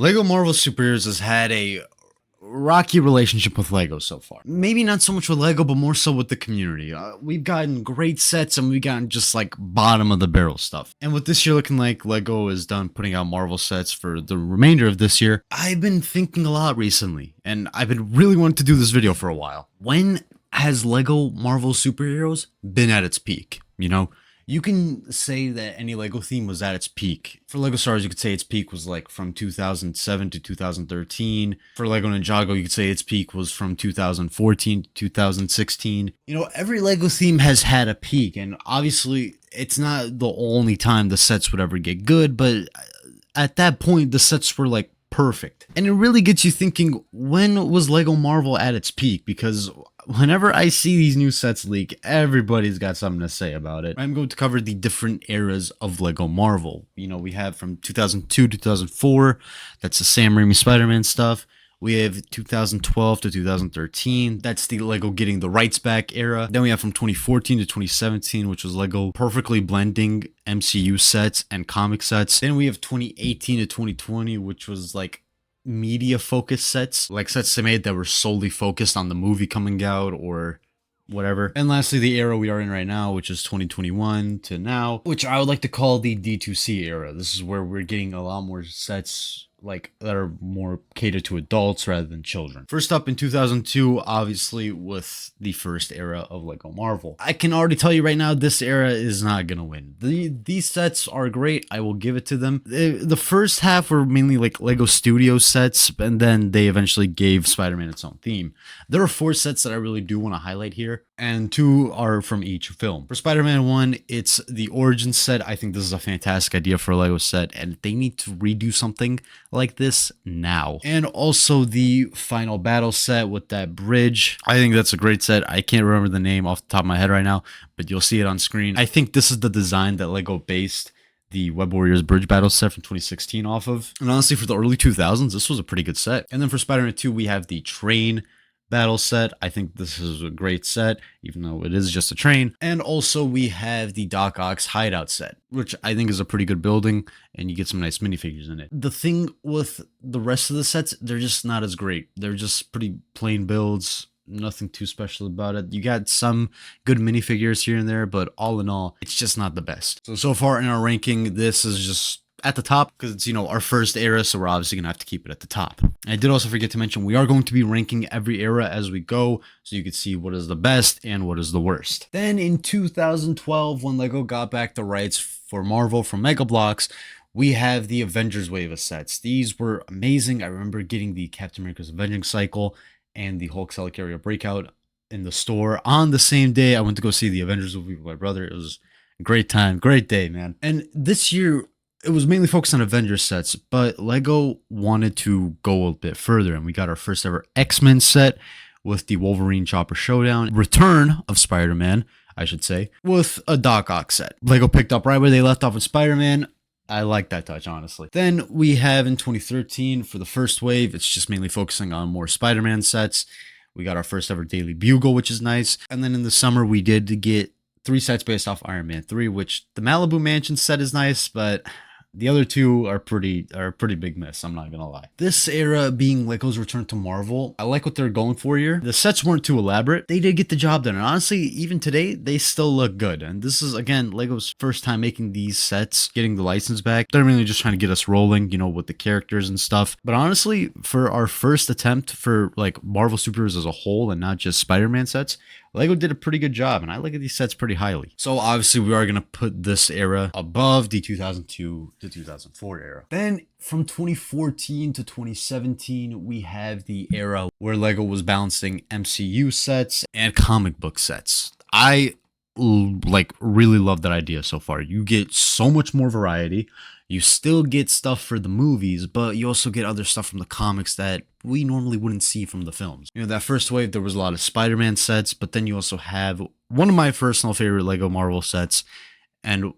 Lego Marvel Superheroes has had a rocky relationship with Lego so far. Maybe not so much with Lego, but more so with the community. We've gotten great sets and we've gotten just like bottom of the barrel stuff. And with this year looking like Lego is done putting out Marvel sets for the remainder of this year, I've been thinking a lot recently and I've been really wanting to do this video for a while. When has Lego Marvel Superheroes been at its peak? You know? You can say that any Lego theme was at its peak. For Lego Star Wars, you could say its peak was like from 2007 to 2013. For Lego Ninjago, you could say its peak was from 2014 to 2016. You know, every Lego theme has had a peak, and obviously it's not the only time the sets would ever get good, but at that point, the sets were like perfect. And it really gets you thinking, when was Lego Marvel at its peak? Because whenever I see these new sets leak, everybody's got something to say about it. I'm going to cover the different eras of Lego Marvel. You know, we have from 2002 to 2004, that's the Sam Raimi Spider-Man stuff. We have 2012 to 2013, that's the Lego getting the rights back era. Then we have from 2014 to 2017, which was Lego perfectly blending MCU sets and comic sets. Then we have 2018 to 2020, which was like media focused sets, like sets they made that were solely focused on the movie coming out or whatever. And lastly, the era we are in right now, which is 2021 to now, which I would like to call the D2C era. This is where we're getting a lot more sets like that are more catered to adults rather than children. First up in 2002, obviously with the first era of Lego Marvel. I can already tell you right now, this era is not gonna win. These sets are great, I will give it to them. The first half were mainly like Lego Studio sets, and then they eventually gave Spider-Man its own theme. There are 4 sets that I really do want to highlight here, and 2 are from each film. For Spider-Man 1, it's the Origin set. I think this is a fantastic idea for a Lego set, and they need to redo something like this now. And also the Final Battle set with that bridge. I think that's a great set. I can't remember the name off the top of my head right now, but you'll see it on screen. I think this is the design that Lego based the Web Warriors Bridge Battle set from 2016 off of. And honestly, for the early 2000s, this was a pretty good set. And then for Spider-Man 2, we have the train battle set. I think this is a great set, even though it is just a train. And also we have the Doc Ock's hideout set, which I think is a pretty good building, and you get some nice minifigures in it. The thing with the rest of the sets, they're just not as great. They're just pretty plain builds, nothing too special about it. You got some good minifigures here and there, but all in all, it's just not the best. So far in our ranking, this is just at the top because it's, you know, our first era, so we're obviously gonna have to keep it at the top. And I did also forget to mention, we are going to be ranking every era as we go, so you can see what is the best and what is the worst. Then in 2012, when Lego got back the rights for Marvel from Mega Bloks, we have the Avengers wave of sets. These were amazing. I remember getting the Captain America's Avenging Cycle and the Hulk Helicarrier Breakout in the store on the same day I went to go see the Avengers movie with my brother. It was a great time, great day, man. And this year, it was mainly focused on Avengers sets, but Lego wanted to go a bit further, and we got our first ever X-Men set with the Wolverine Chopper Showdown, Return of Spider-Man, I should say, with a Doc Ock set. Lego picked up right where they left off with Spider-Man. I like that touch, honestly. Then we have in 2013, for the first wave, it's just mainly focusing on more Spider-Man sets. We got our first ever Daily Bugle, which is nice. And then in the summer, we did get 3 sets based off Iron Man 3, which the Malibu Mansion set is nice, but the other 2 are a pretty big miss, I'm not gonna lie. This era being Lego's return to Marvel, I like what they're going for here. The sets weren't too elaborate. They did get the job done, and honestly, even today, they still look good. And this is, again, Lego's first time making these sets, getting the license back. They're really just trying to get us rolling, you know, with the characters and stuff. But honestly, for our first attempt for like Marvel superheroes as a whole and not just Spider-Man sets, Lego did a pretty good job, and I look at these sets pretty highly. So obviously we are going to put this era above the 2002 to 2004 era. Then from 2014 to 2017, we have the era where Lego was balancing MCU sets and comic book sets. I like really love that idea so far. You get so much more variety. You still get stuff for the movies, but you also get other stuff from the comics that we normally wouldn't see from the films. You know, that first wave, there was a lot of Spider-Man sets, but then you also have one of my personal favorite Lego Marvel sets, and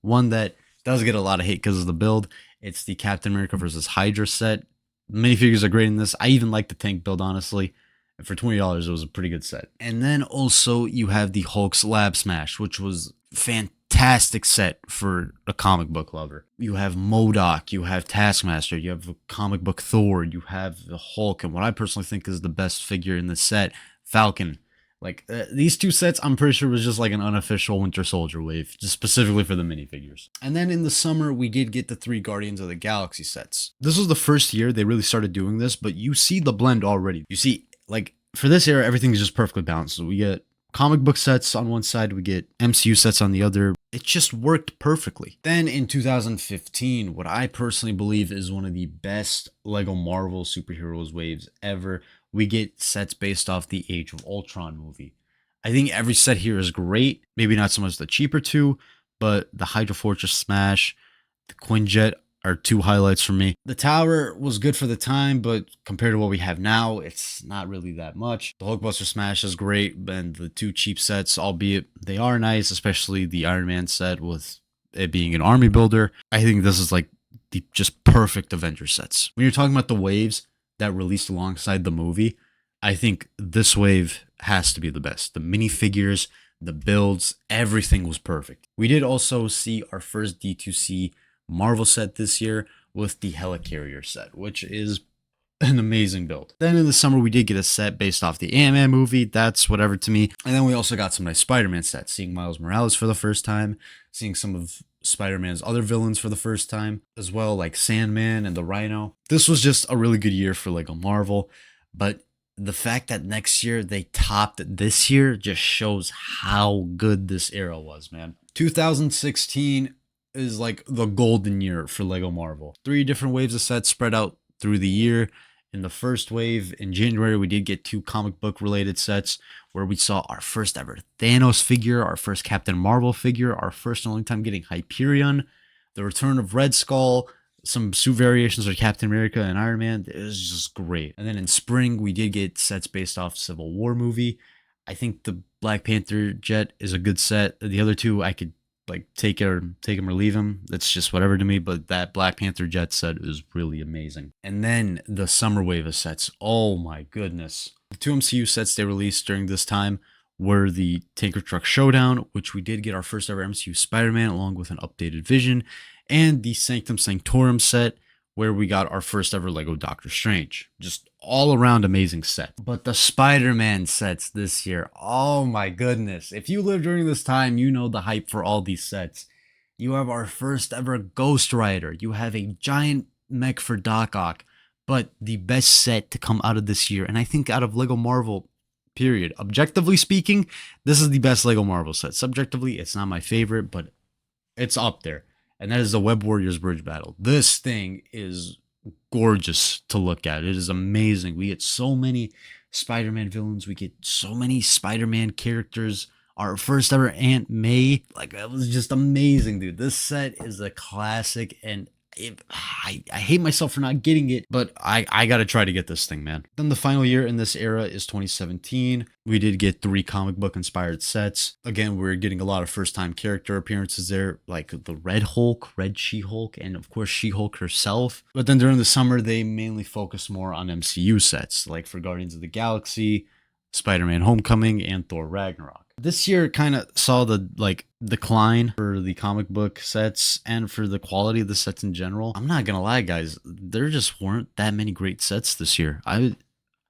one that does get a lot of hate because of the build. It's the Captain America versus Hydra set. Minifigures are great in this. I even like the tank build, honestly. And for $20, it was a pretty good set. And then also you have the Hulk's Lab Smash, which was fantastic. fantastic set for a comic book lover. You have MODOK, you have Taskmaster, you have a comic book Thor, you have the Hulk, and what I personally think is the best figure in the set, Falcon. Like, these two sets, I'm pretty sure was just like an unofficial Winter Soldier wave, just specifically for the minifigures. And then in the summer, we did get the 3 Guardians of the Galaxy sets. This was the first year they really started doing this, but you see the blend already. You see, like, for this era, everything is just perfectly balanced. So we get comic book sets on one side, we get MCU sets on the other. It just worked perfectly. Then in 2015, what I personally believe is one of the best Lego Marvel superheroes waves ever, we get sets based off the Age of Ultron movie. I think every set here is great. Maybe not so much the cheaper two, but the Hydra Fortress Smash, the Quinjet are 2 highlights for me. The tower was good for the time, but compared to what we have now, it's not really that much. The Hulkbuster Smash is great, and the 2 cheap sets, albeit they are nice, especially the Iron Man set with it being an army builder. I think this is like the just perfect Avenger sets. When you're talking about the waves that released alongside the movie, I think this wave has to be the best. The minifigures, the builds, everything was perfect. We did also see our first D2C Marvel set this year with the Helicarrier set, which is an amazing build. Then in the summer, we did get a set based off the Ant-Man movie. That's whatever to me. And then we also got some nice Spider-Man sets, seeing Miles Morales for the first time, seeing some of Spider-Man's other villains for the first time, as well, like Sandman and the Rhino. This was just a really good year for Lego Marvel, but the fact that next year they topped this year just shows how good this era was, man. 2016 is like the golden year for Lego Marvel. 3 different waves of sets spread out through the year. In the first wave, in January, we did get 2 comic book related sets where we saw our first ever Thanos figure, our first Captain Marvel figure, our first and only time getting Hyperion, the return of Red Skull, some suit variations of Captain America and Iron Man. It was just great. And then in spring, we did get sets based off Civil War movie. I think the Black Panther jet is a good set. The other 2, I could like take him or leave him. That's just whatever to me, but that Black Panther jet set is really amazing. And then the summer wave of sets. Oh my goodness. The 2 MCU sets they released during this time were the Tanker Truck Showdown, which we did get our first ever MCU Spider-Man along with an updated Vision, and the Sanctum Sanctorum set where we got our first ever Lego Doctor Strange. Just all around amazing set. But the Spider-Man sets this year, oh my goodness. If you lived during this time, you know the hype for all these sets. You have our first ever Ghost Rider. You have a giant mech for Doc Ock. But the best set to come out of this year, and I think out of Lego Marvel, period. Objectively speaking, this is the best Lego Marvel set. Subjectively, it's not my favorite, but it's up there. And that is the Web Warriors Bridge Battle. This thing is gorgeous to look at. It is amazing. We get so many Spider-Man villains. We get so many Spider-Man characters. Our first ever Aunt May. Like, that was just amazing, dude. This set is a classic, and I hate myself for not getting it, but I gotta try to get this thing, man. Then the final year in this era is 2017. We did get 3 comic book inspired sets. Again, we're getting a lot of first time character appearances there, like the Red Hulk, Red She-Hulk, and of course She-Hulk herself. But then during the summer, they mainly focused more on MCU sets, like for Guardians of the Galaxy, Spider-Man Homecoming, and Thor Ragnarok. This year kind of saw the decline for the comic book sets and for the quality of the sets in general. I'm not gonna lie, guys, there just weren't that many great sets this year.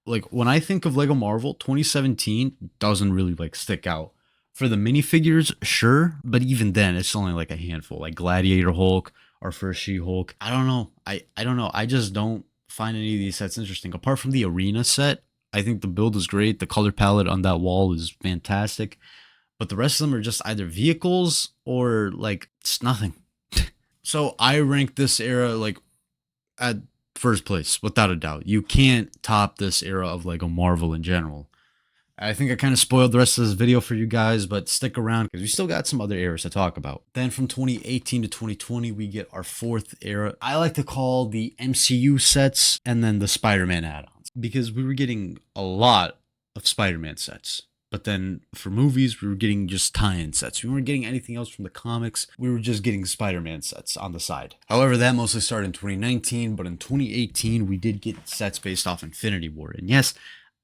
When I think of Lego Marvel, 2017 doesn't really stick out. For the minifigures, sure, but even then it's only like a handful, like Gladiator Hulk, our first She-Hulk. I don't know. I don't know. I just don't find any of these sets interesting. Apart from the arena set, I think the build is great. The color palette on that wall is fantastic. But the rest of them are just either vehicles or it's nothing. So I rank this era at first place, without a doubt. You can't top this era of Lego Marvel in general. I think I kind of spoiled the rest of this video for you guys, but stick around because we still got some other eras to talk about. Then from 2018 to 2020, we get our 4th era. I like to call the MCU sets and then the Spider-Man add-ons, because we were getting a lot of Spider-Man sets. But then for movies, we were getting just tie-in sets. We weren't getting anything else from the comics. We were just getting Spider-Man sets on the side. However, that mostly started in 2019, but in 2018, we did get sets based off Infinity War. And yes,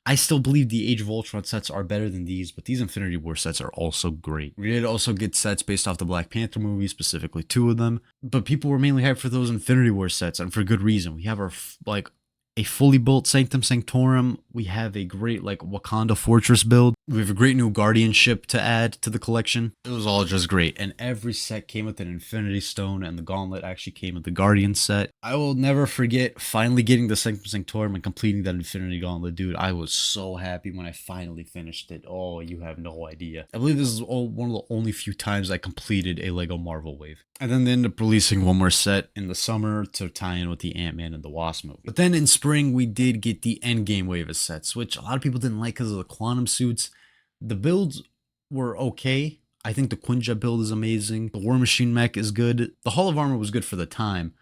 I still believe the Age of Ultron sets are better than these, but these Infinity War sets are also great. We did also get sets based off the Black Panther movie, specifically 2 of them, but people were mainly hyped for those Infinity War sets, and for good reason. We have our like a fully built Sanctum Sanctorum. We have a great like Wakanda Fortress build. We have a great new Guardian ship to add to the collection. It was all just great, and every set came with an Infinity Stone, and the Gauntlet actually came with the Guardian set. I will never forget finally getting the Sanctum Sanctorum and completing that Infinity Gauntlet, dude. I was so happy when I finally finished it. Oh, you have no idea. I believe this is one of the only few times I completed a Lego Marvel wave. And then they ended up releasing one more set in the summer to tie in with the Ant-Man and the Wasp movie. But then in spring, we did get the Endgame wave of sets, which a lot of people didn't like because of the quantum suits. The builds were okay. I think the Quinjet build is amazing. The War Machine mech is good. The Hall of Armor was good for the time,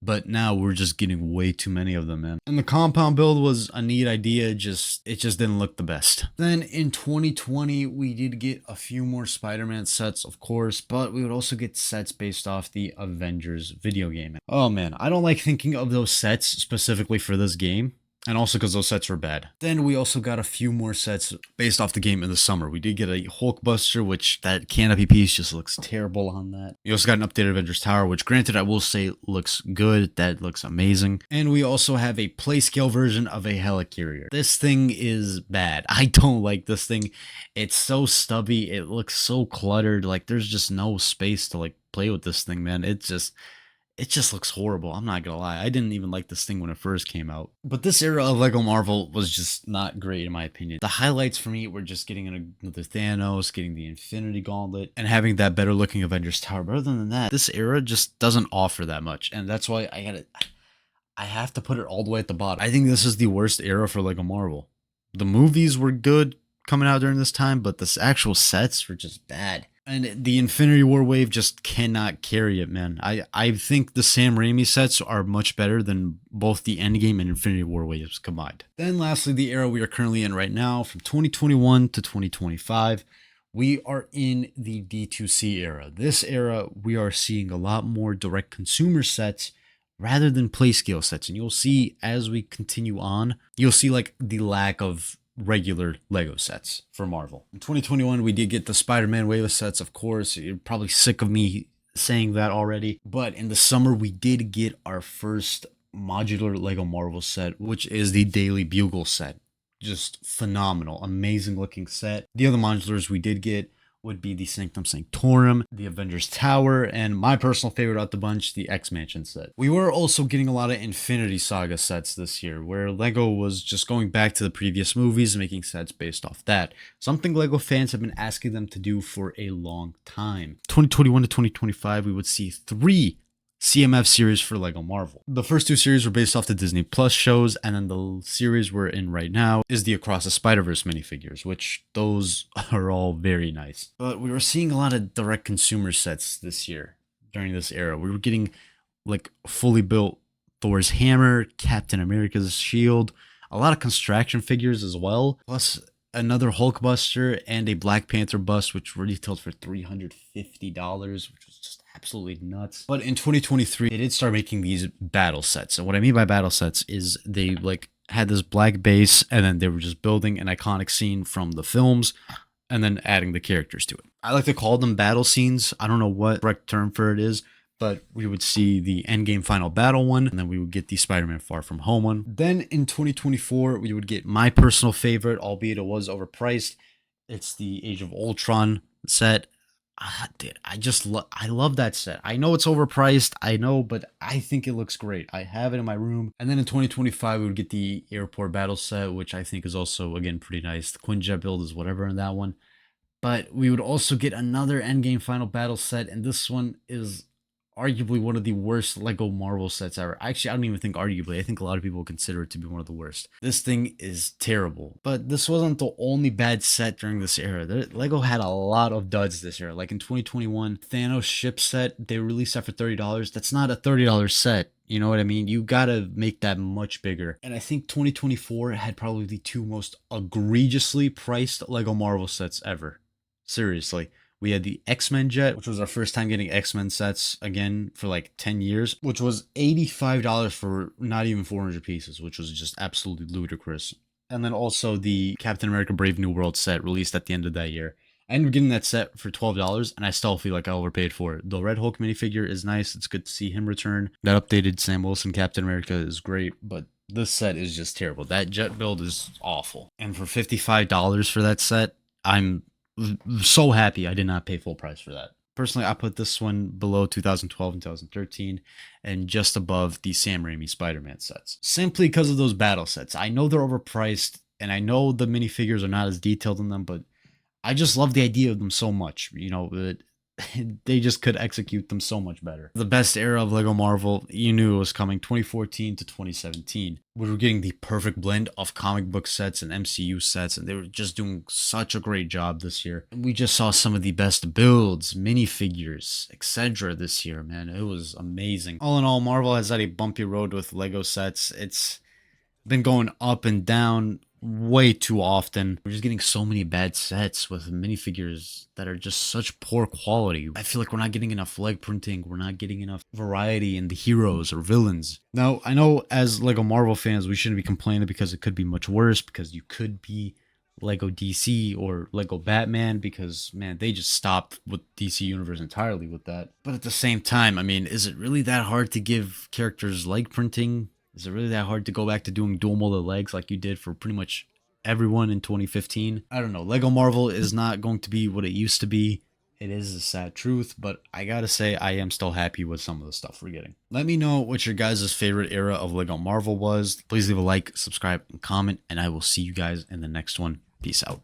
but now we're just getting way too many of them, man. And the compound build was a neat idea, it just didn't look the best. Then in 2020, we did get a few more Spider-Man sets, of course, but we would also get sets based off the Avengers video game. Oh man, I don't like thinking of those sets specifically for this game. And also because those sets were bad. Then we also got a few more sets based off the game in the summer. We did get a Hulkbuster, which that canopy piece just looks terrible on that. We also got an updated Avengers Tower, which granted I will say looks good. That looks amazing. And we also have a playscale version of a helicarrier. This thing is bad. I don't like this thing. It's so stubby. It looks so cluttered. Like there's just no space to like play with this thing, man. It just looks horrible. I'm not gonna lie. I didn't even like this thing when it first came out. But this era of Lego Marvel was just not great in my opinion. The highlights for me were just getting another Thanos, getting the Infinity Gauntlet, and having that better looking Avengers Tower. But other than that, this era just doesn't offer that much. And that's why I have to put it all the way at the bottom. I think this is the worst era for Lego Marvel. The movies were good coming out during this time, but the actual sets were just bad. And the Infinity War wave just cannot carry it, man. I think the Sam Raimi sets are much better than both the Endgame and Infinity War waves combined. Then lastly, the era we are currently in right now, from 2021 to 2025, we are in the D2C era. This era, we are seeing a lot more direct consumer sets rather than play scale sets. And you'll see as we continue on, you'll see like the lack of regular Lego sets for Marvel. In 2021, we did get the Spider-Man wave of sets, of course. You're probably sick of me saying that already. But in the summer, we did get our first modular Lego Marvel set, which is the Daily Bugle set. Just phenomenal, amazing looking set. The other modulars we did get would be the Sanctum Sanctorum, the Avengers Tower, and my personal favorite out the bunch, the X-Mansion set. We were also getting a lot of Infinity Saga sets this year, where LEGO was just going back to the previous movies and making sets based off that. Something LEGO fans have been asking them to do for a long time. 2021 to 2025, we would see 3 CMF series for Lego Marvel. The first 2 series were based off the Disney Plus shows, and then the series we're in right now is the Across the Spider-Verse minifigures, which those are all very nice. But we were seeing a lot of direct consumer sets this year during this era. We were getting like fully built Thor's hammer, Captain America's shield, a lot of construction figures as well, plus another Hulkbuster and a Black Panther bust, which were retailed for $350, which was just absolutely nuts. But in 2023, they did start making these battle sets. And what I mean by battle sets is they like had this black base and then they were just building an iconic scene from the films and then adding the characters to it. I like to call them battle scenes. I don't know what the correct term for it is, but we would see the Endgame final battle one, and then we would get the Spider-Man Far From Home one. Then in 2024, we would get my personal favorite, albeit it was overpriced. It's the Age of Ultron set. Dude, I love that set. I know it's overpriced, I know, but I think it looks great. I have it in my room. And then in 2025, we would get the Airport Battle set, which I think is also, again, pretty nice. The Quinjet build is whatever in that one. But we would also get another Endgame Final Battle set, and this one is arguably one of the worst Lego Marvel sets ever. Actually, I don't even think arguably. I think a lot of people consider it to be one of the worst. This thing is terrible. But this wasn't the only bad set during this era. Lego had a lot of duds this year. Like in 2021, Thanos ship set, they released that for $30. That's not a $30 set. You know what I mean? You gotta make that much bigger. And I think 2024 had probably the 2 most egregiously priced Lego Marvel sets ever. Seriously. We had the X-Men jet, which was our first time getting X-Men sets again for like 10 years, which was $85 for not even 400 pieces, which was just absolutely ludicrous. and then also the Captain America Brave New World set released at the end of that year. I ended up getting that set for $12, and I still feel like I overpaid for it. The Red Hulk minifigure is nice. It's good to see him return. That updated Sam Wilson Captain America is great, but this set is just terrible. That jet build is awful. And for $55 for that set, I'm so happy I did not pay full price for that. Personally, I put this one below 2012 and 2013 and just above the Sam Raimi Spider-Man sets. Simply because of those battle sets. I know they're overpriced, and I know the minifigures are not as detailed in them, but I just love the idea of them so much. You know, they just could execute them so much better. The best era of Lego Marvel, you knew it was coming, 2014 to 2017. We were getting the perfect blend of comic book sets and MCU sets, and they were just doing such a great job this year. We just saw some of the best builds, minifigures, etc. this year, man. It was amazing. All in all, Marvel has had a bumpy road with Lego sets. It's been going up and down way too often. We're just getting so many bad sets with minifigures that are just such poor quality. I feel like we're not getting enough leg printing. We're not getting enough variety in the heroes or villains. Now, I know as Lego Marvel fans, we shouldn't be complaining because it could be much worse, because you could be Lego DC or Lego Batman, because, man, they just stopped with DC Universe entirely with that. But at the same time, I mean, is it really that hard to give characters leg printing? Is it really that hard to go back to doing dual molded legs like you did for pretty much everyone in 2015? I don't know. Lego Marvel is not going to be what it used to be. It is a sad truth, but I gotta say I am still happy with some of the stuff we're getting. Let me know what your guys' favorite era of Lego Marvel was. Please leave a like, subscribe, and comment, and I will see you guys in the next one. Peace out.